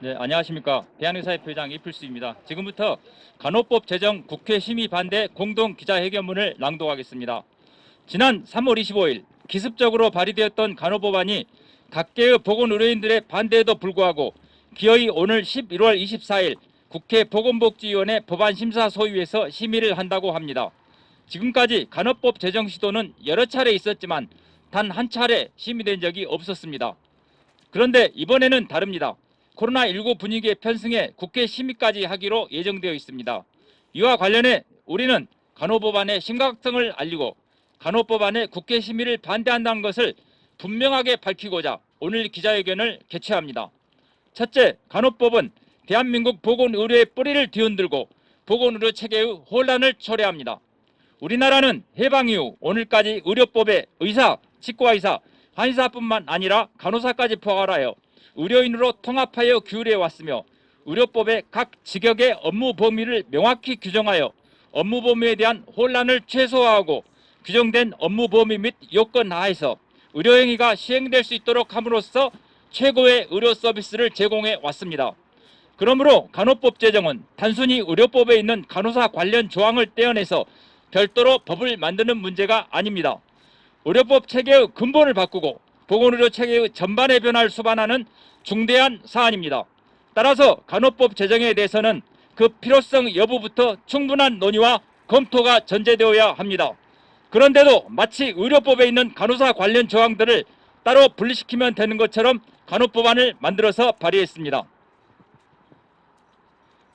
네, 안녕하십니까. 대한의사협회장 이필수입니다. 지금부터 간호법 제정 국회 심의 반대 공동 기자회견문을 낭독하겠습니다. 지난 3월 25일 기습적으로 발의되었던 간호법안이 각계의 보건의료인들의 반대에도 불구하고 기어이 오늘 11월 24일 국회 보건복지위원회 법안심사 소위에서 심의를 한다고 합니다. 지금까지 간호법 제정 시도는 여러 차례 있었지만 단 한 차례 심의된 적이 없었습니다. 그런데 이번에는 다릅니다. 코로나19 분위기에 편승해 국회 심의까지 하기로 예정되어 있습니다. 이와 관련해 우리는 간호법안의 심각성을 알리고 간호법안의 국회 심의를 반대한다는 것을 분명하게 밝히고자 오늘 기자회견을 개최합니다. 첫째, 간호법은 대한민국 보건의료의 뿌리를 뒤흔들고 보건의료 체계의 혼란을 초래합니다. 우리나라는 해방 이후 오늘까지 의료법에 의사, 치과의사, 한의사뿐만 아니라 간호사까지 포괄하여 의료인으로 통합하여 규율해 왔으며 의료법의 각 직역의 업무 범위를 명확히 규정하여 업무 범위에 대한 혼란을 최소화하고 규정된 업무 범위 및 요건 하에서 의료행위가 시행될 수 있도록 함으로써 최고의 의료 서비스를 제공해 왔습니다. 그러므로 간호법 제정은 단순히 의료법에 있는 간호사 관련 조항을 떼어내서 별도로 법을 만드는 문제가 아닙니다. 의료법 체계의 근본을 바꾸고 보건의료 체계의 전반의 변화를 수반하는 중대한 사안입니다. 따라서 간호법 제정에 대해서는 그 필요성 여부부터 충분한 논의와 검토가 전제되어야 합니다. 그런데도 마치 의료법에 있는 간호사 관련 조항들을 따로 분리시키면 되는 것처럼 간호법안을 만들어서 발의했습니다.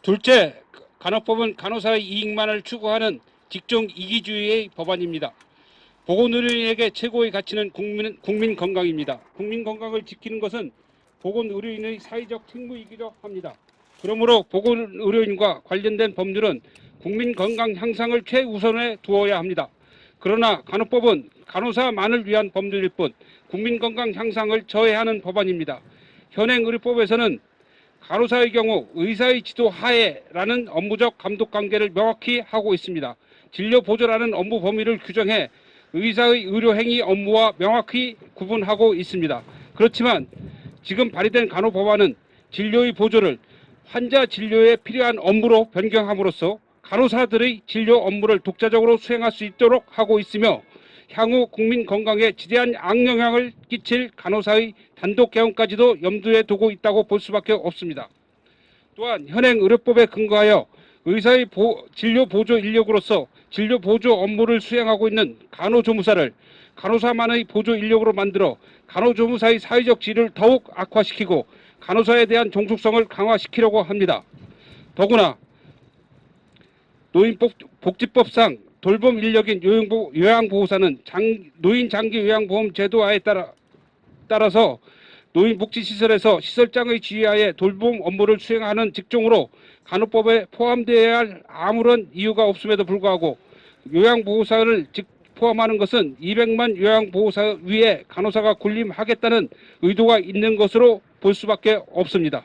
둘째, 간호법은 간호사의 이익만을 추구하는 직종 이기주의의 법안입니다. 보건의료인에게 최고의 가치는 국민 건강입니다. 국민 건강을 지키는 것은 보건의료인의 사회적 책무이기도 합니다. 그러므로 보건의료인과 관련된 법률은 국민 건강 향상을 최우선에 두어야 합니다. 그러나 간호법은 간호사만을 위한 법률일 뿐 국민 건강 향상을 저해하는 법안입니다. 현행 의료법에서는 간호사의 경우 의사의 지도 하에라는 업무적 감독 관계를 명확히 하고 있습니다. 진료 보조라는 업무 범위를 규정해 의사의 의료행위 업무와 명확히 구분하고 있습니다. 그렇지만 지금 발의된 간호법안은 진료의 보조를 환자 진료에 필요한 업무로 변경함으로써 간호사들의 진료 업무를 독자적으로 수행할 수 있도록 하고 있으며 향후 국민 건강에 지대한 악영향을 끼칠 간호사의 단독 개헌까지도 염두에 두고 있다고 볼 수밖에 없습니다. 또한 현행 의료법에 근거하여 의사의 진료 보조 인력으로서 진료 보조 업무를 수행하고 있는 간호조무사를 간호사만의 보조 인력으로 만들어 간호조무사의 사회적 지위를 더욱 악화시키고 간호사에 대한 종속성을 강화시키려고 합니다. 더구나 노인복지법상 돌봄 인력인 요양보호사는 노인 장기 요양보험 제도화에 따라서 노인복지시설에서 시설장의 지휘하에 돌봄 업무를 수행하는 직종으로 간호법에 포함되어야 할 아무런 이유가 없음에도 불구하고 요양보호사를 포함하는 것은 200만 요양보호사 위에 간호사가 군림하겠다는 의도가 있는 것으로 볼 수밖에 없습니다.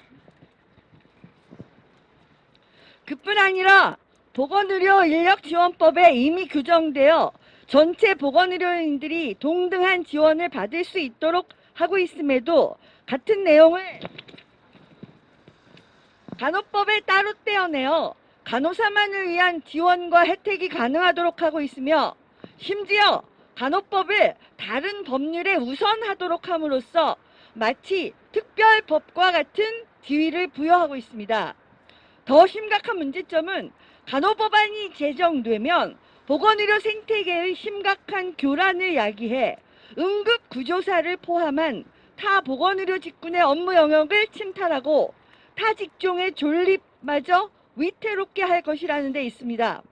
그뿐 아니라 보건의료인력지원법에 이미 규정되어 전체 보건의료인들이 동등한 지원을 받을 수 있도록 하고 있음에도 같은 내용을 간호법에 따로 떼어내어 간호사만을 위한 지원과 혜택이 가능하도록 하고 있으며 심지어 간호법을 다른 법률에 우선하도록 함으로써 마치 특별법과 같은 지위를 부여하고 있습니다. 더 심각한 문제점은 간호법안이 제정되면 보건의료 생태계의 심각한 교란을 야기해 응급구조사를 포함한 타 보건의료 직군의 업무 영역을 침탈하고 타 직종의 존립마저 위태롭게 할 것이라는 데 있습니다.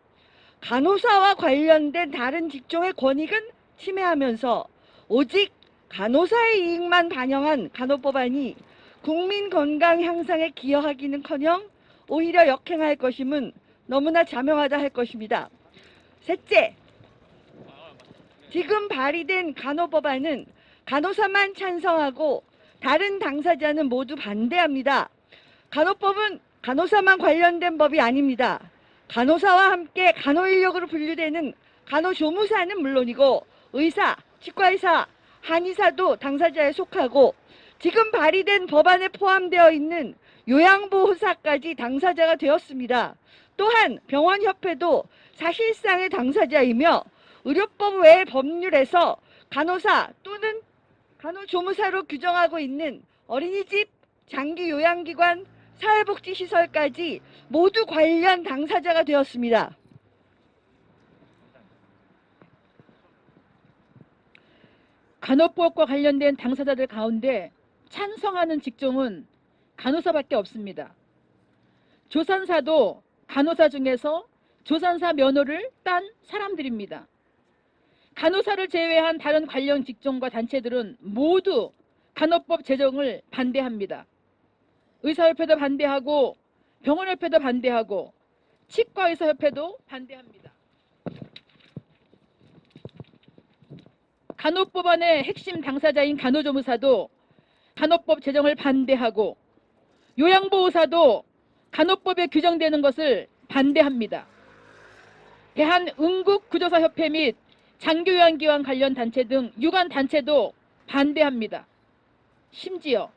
간호사와 관련된 다른 직종의 권익은 침해하면서 오직 간호사의 이익만 반영한 간호법안이 국민 건강 향상에 기여하기는커녕 오히려 역행할 것임은 너무나 자명하다 할 것입니다. 셋째, 지금 발의된 간호법안은 간호사만 찬성하고 다른 당사자는 모두 반대합니다. 간호법은 간호사만 관련된 법이 아닙니다. 간호사와 함께 간호인력으로 분류되는 간호조무사는 물론이고 의사, 치과의사, 한의사도 당사자에 속하고 지금 발의된 법안에 포함되어 있는 요양보호사까지 당사자가 되었습니다. 또한 병원협회도 사실상의 당사자이며 의료법 외의 법률에서 간호사 또는 간호조무사로 규정하고 있는 어린이집, 장기요양기관, 사회복지시설까지 모두 관련 당사자가 되었습니다. 간호법과 관련된 당사자들 가운데 찬성하는 직종은 간호사밖에 없습니다. 조산사도 간호사 중에서 조산사 면허를 딴 사람들입니다. 간호사를 제외한 다른 관련 직종과 단체들은 모두 간호법 제정을 반대합니다. 의사협회도 반대하고 병원협회도 반대하고 치과의사협회도 반대합니다. 간호법안의 핵심 당사자인 간호조무사도 간호법 제정을 반대하고 요양보호사도 간호법에 규정되는 것을 반대합니다. 대한응급구조사협회 및 장기요양기관 관련 단체 등 유관 단체도 반대합니다. 심지어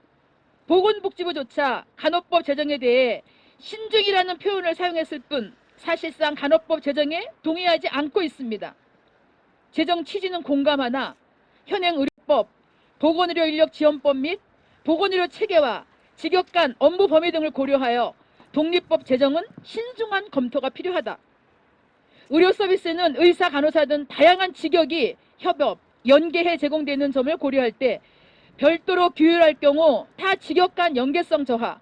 보건복지부조차 간호법 제정에 대해 신중이라는 표현을 사용했을 뿐 사실상 간호법 제정에 동의하지 않고 있습니다. 제정 취지는 공감하나 현행 의료법, 보건의료인력지원법 및 보건의료 체계와 직역 간 업무 범위 등을 고려하여 독립법 제정은 신중한 검토가 필요하다. 의료 서비스는 의사, 간호사 등 다양한 직역이 협업, 연계해 제공되는 점을 고려할 때 별도로 규율할 경우 타 직역 간 연계성 저하,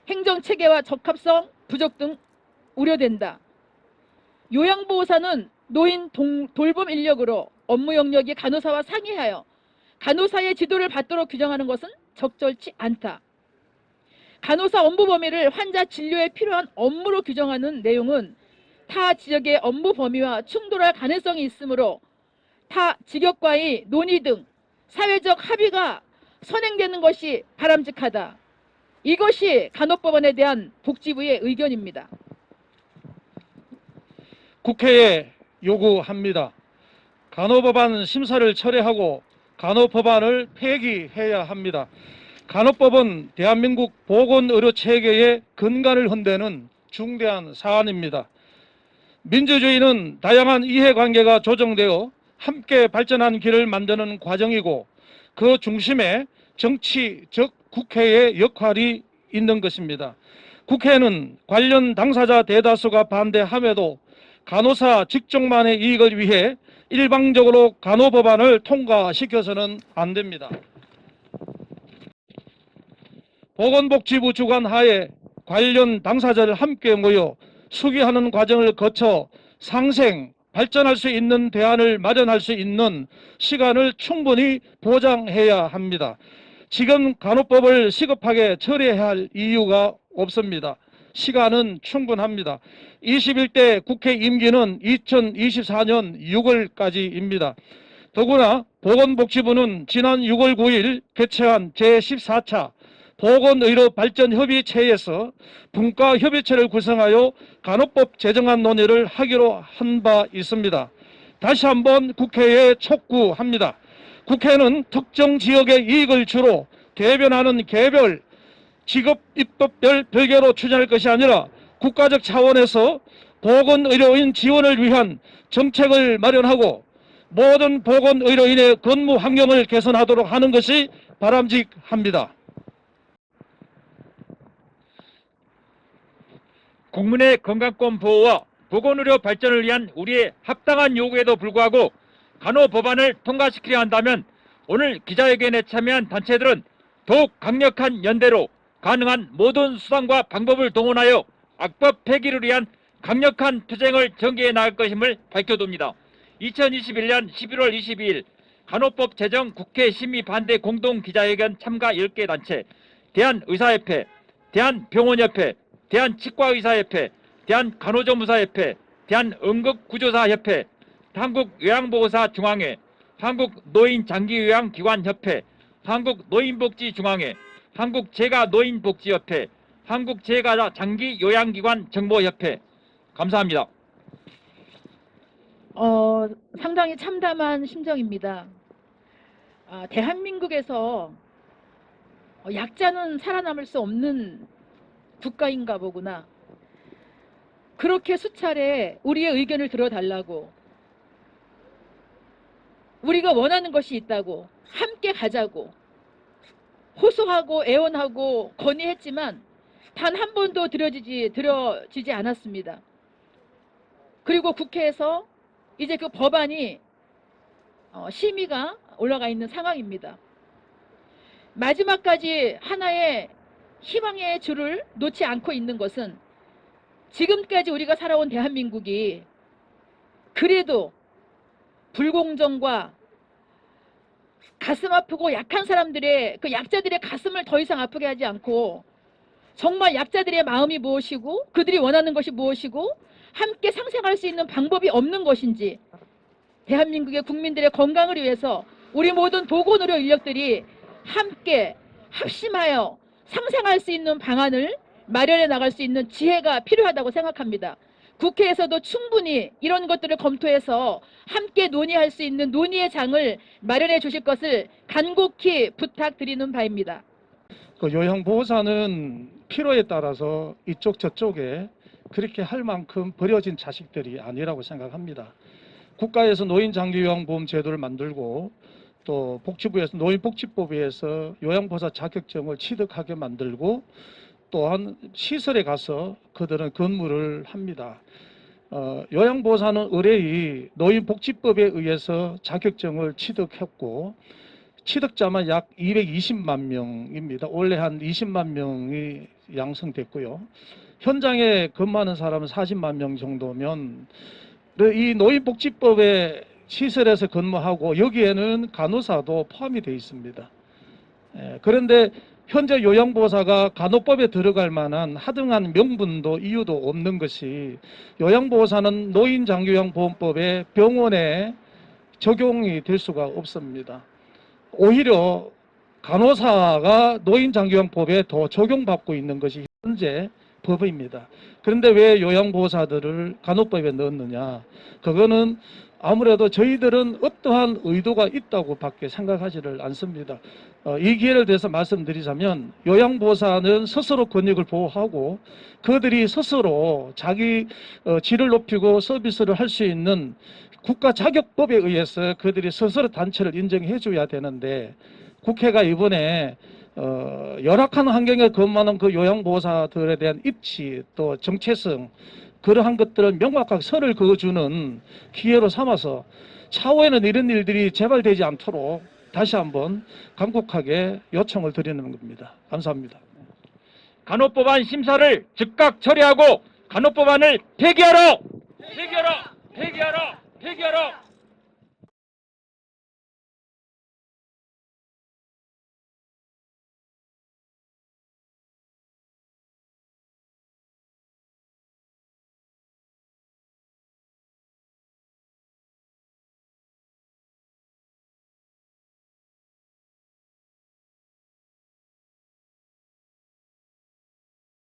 행정체계와 적합성 부족 등 우려된다. 요양보호사는 노인 돌봄 인력으로 업무 영역이 간호사와 상이하여 간호사의 지도를 받도록 규정하는 것은 적절치 않다. 간호사 업무 범위를 환자 진료에 필요한 업무로 규정하는 내용은 타 지역의 업무 범위와 충돌할 가능성이 있으므로 타 직역과의 논의 등 사회적 합의가 선행되는 것이 바람직하다. 이것이 간호법안에 대한 복지부의 의견입니다. 국회에 요구합니다. 간호법안 심사를 철회하고 간호법안을 폐기해야 합니다. 간호법은 대한민국 보건의료체계의 근간을 흔드는 중대한 사안입니다. 민주주의는 다양한 이해관계가 조정되어 함께 발전하는 길을 만드는 과정이고 그 중심에 정치, 즉 국회의 역할이 있는 것입니다. 국회는 관련 당사자 대다수가 반대함에도 간호사 직종만의 이익을 위해 일방적으로 간호법안을 통과시켜서는 안 됩니다. 보건복지부 주관 하에 관련 당사자를 함께 모여 수기하는 과정을 거쳐 상생, 발전할 수 있는 대안을 마련할 수 있는 시간을 충분히 보장해야 합니다. 지금 간호법을 시급하게 처리해야 할 이유가 없습니다. 시간은 충분합니다. 21대 국회 임기는 2024년 6월까지입니다. 더구나 보건복지부는 지난 6월 9일 개최한 제14차 보건의료발전협의체에서 분과협의체를 구성하여 간호법 제정안 논의를 하기로 한 바 있습니다. 다시 한번 국회에 촉구합니다. 국회는 특정 지역의 이익을 주로 대변하는 개별 직업입법별 별개로 추진할 것이 아니라 국가적 차원에서 보건의료인 지원을 위한 정책을 마련하고 모든 보건의료인의 근무 환경을 개선하도록 하는 것이 바람직합니다. 국민의 건강권 보호와 보건의료 발전을 위한 우리의 합당한 요구에도 불구하고 간호법안을 통과시키려 한다면 오늘 기자회견에 참여한 단체들은 더욱 강력한 연대로 가능한 모든 수단과 방법을 동원하여 악법 폐기를 위한 강력한 투쟁을 전개해 나갈 것임을 밝혀둡니다. 2021년 11월 22일 간호법 제정 국회 심의 반대 공동 기자회견 참가 10개 단체, 대한의사협회, 대한병원협회, 대한치과의사협회, 대한간호조무사협회, 대한응급구조사협회, 한국요양보호사중앙회, 한국노인장기요양기관협회, 한국노인복지중앙회, 한국재가노인복지협회, 한국재가장기요양기관 정보협회. 감사합니다. 상당히 참담한 심정입니다. 대한민국에서 약자는 살아남을 수 없는 국가인가 보구나. 그렇게 수차례 우리의 의견을 들어달라고, 우리가 원하는 것이 있다고, 함께 가자고 호소하고 애원하고 건의했지만 단 한 번도 들어지지 않았습니다. 그리고 국회에서 이제 그 법안이 심의가 올라가 있는 상황입니다. 마지막까지 하나의 희망의 줄을 놓지 않고 있는 것은 지금까지 우리가 살아온 대한민국이 그래도 불공정과 가슴 아프고 약한 사람들의, 그 약자들의 가슴을 더 이상 아프게 하지 않고 정말 약자들의 마음이 무엇이고 그들이 원하는 것이 무엇이고 함께 상생할 수 있는 방법이 없는 것인지, 대한민국의 국민들의 건강을 위해서 우리 모든 보건의료 인력들이 함께 합심하여 상생할 수 있는 방안을 마련해 나갈 수 있는 지혜가 필요하다고 생각합니다. 국회에서도 충분히 이런 것들을 검토해서 함께 논의할 수 있는 논의의 장을 마련해 주실 것을 간곡히 부탁드리는 바입니다. 그 요양보호사는 필요에 따라서 이쪽 저쪽에 그렇게 할 만큼 버려진 자식들이 아니라고 생각합니다. 국가에서 노인장기요양보험 제도를 만들고 또 복지부에서 노인복지법에서 요양보호사 자격증을 취득하게 만들고 또한 시설에 가서 그들은 근무를 합니다. 요양보호사는 의뢰이 노인복지법에 의해서 자격증을 취득했고 취득자만 약 220만 명입니다. 올해 한 20만 명이 양성됐고요. 현장에 근무하는 사람은 40만 명 정도면 이 노인복지법의 시설에서 근무하고 여기에는 간호사도 포함이 되어 있습니다. 그런데 현재 요양보호사가 간호법에 들어갈 만한 하등한 명분도 이유도 없는 것이 요양보호사는 노인장기요양보험법에 병원에 적용이 될 수가 없습니다. 오히려 간호사가 노인장기요양법에 더 적용받고 있는 것이 현재 법입니다. 그런데 왜 요양보호사들을 간호법에 넣었느냐? 그거는 아무래도 저희들은 어떠한 의도가 있다고 밖에 생각하지를 않습니다. 이 기회를 대해서 말씀드리자면 요양보호사는 스스로 권익을 보호하고 그들이 스스로 자기 질을 높이고 서비스를 할 수 있는 국가자격법에 의해서 그들이 스스로 단체를 인정해 줘야 되는데 국회가 이번에 열악한 환경에 근무하는 그 요양보호사들에 대한 입지 또 정체성 그러한 것들을 명확하게 선을 그어주는 기회로 삼아서 차후에는 이런 일들이 재발되지 않도록 다시 한번 간곡하게 요청을 드리는 겁니다. 감사합니다. 간호법안 심사를 즉각 처리하고 간호법안을 폐기하라! 폐기하라! 폐기하라! 폐기하라!